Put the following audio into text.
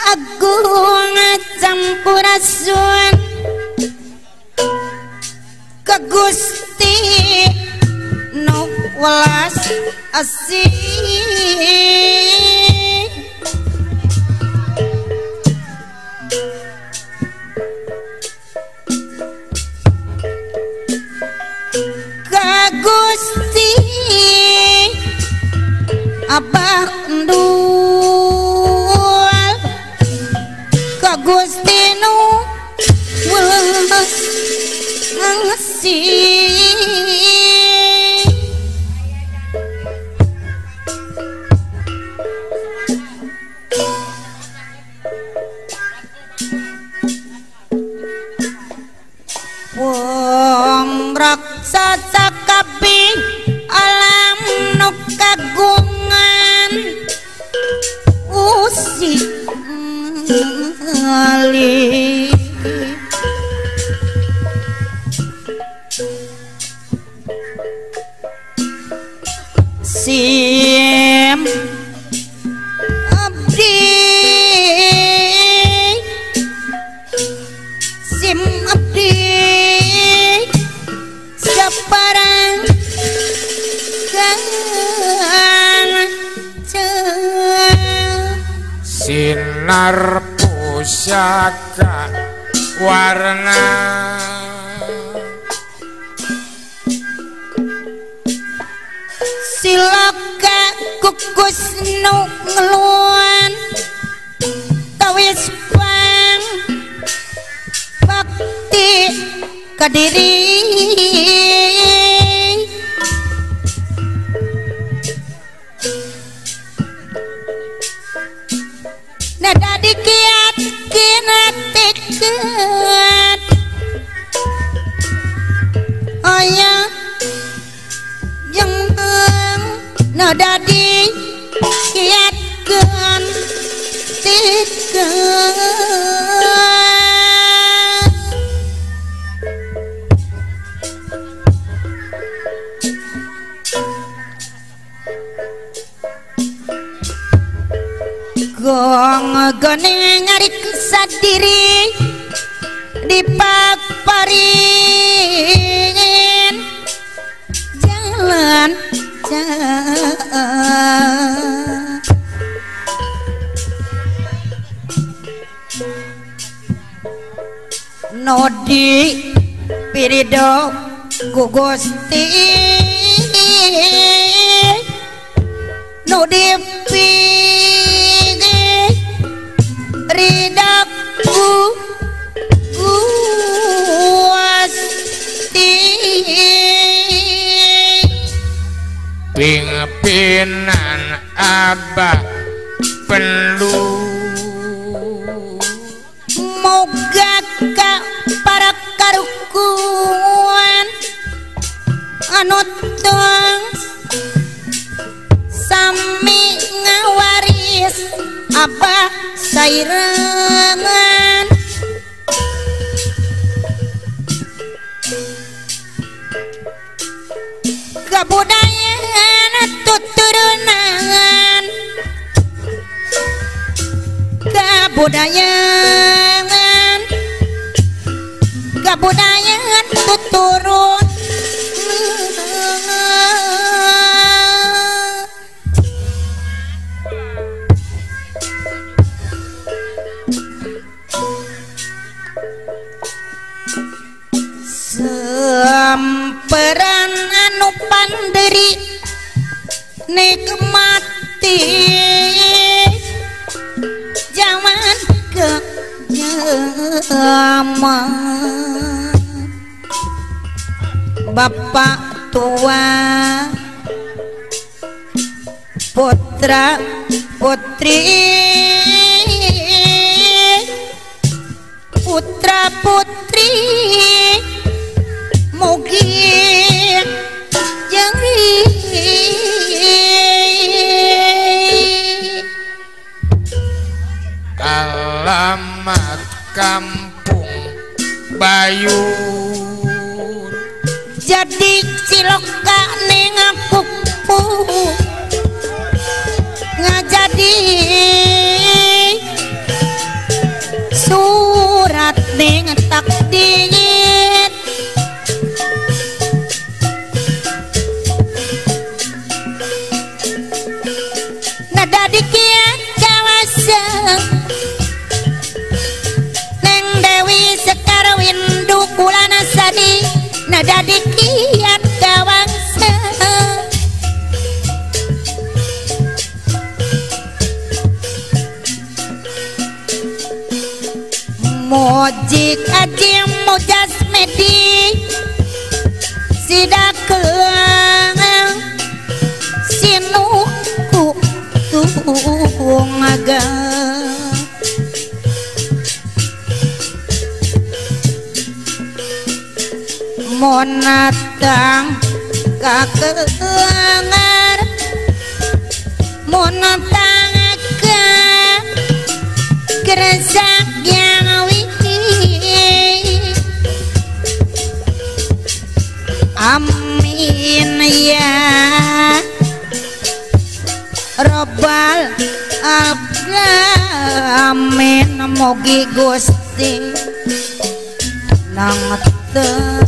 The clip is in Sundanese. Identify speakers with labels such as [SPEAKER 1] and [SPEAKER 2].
[SPEAKER 1] agung campurasun ke Gusti nu welas asih Gusti Abah Ndul ka Gusti nu welas asih wong raksasa kabeh alam nu kagungan usik ngalih sim abdi sim abdi saparang
[SPEAKER 2] sinar pusaka warna
[SPEAKER 1] silaka kukus nu ngeluan tawis pang bakti kadiri nada dikiat kinatikat aya yang nada dikiat kan tikat gong gone ngarik sadiri dipaparingin jalan nodi pirido gugusti nodi ridaku guasti
[SPEAKER 2] pingpinan abah perlu
[SPEAKER 1] moga ka para karukuan anu tong sami ngawaris abah sairangan kabudayaan tuturunan kabudayaan tuturun semperan anu panderi nikmati zaman ke zaman bapak tua putra putri putra putri mugi jengri
[SPEAKER 2] alamat kampung Bayur
[SPEAKER 1] jadi ciloka ning pupu ngajadi muji kaji mujas medi sidakeung sinuku tungaga monatang kakeungar monatang ka keresak yang amin ya Rabbal alamin mugi Gusti nang teu